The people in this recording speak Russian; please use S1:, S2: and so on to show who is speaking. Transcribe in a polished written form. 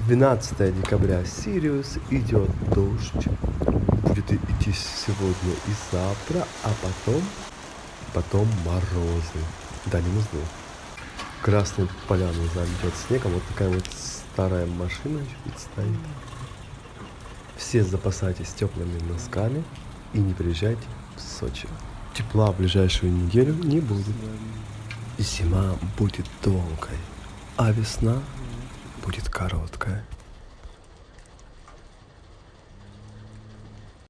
S1: 12 декабря, Сириус, идет дождь. Будет идти сегодня и завтра, а потом морозы. Да, не музло. Красную поляну зальет снегом. Вот такая вот старая машина чуть стоит. Все запасайтесь теплыми носками и не приезжайте в Сочи. Тепла в ближайшую неделю не будет. Зима будет долгой, а весна будет короткая.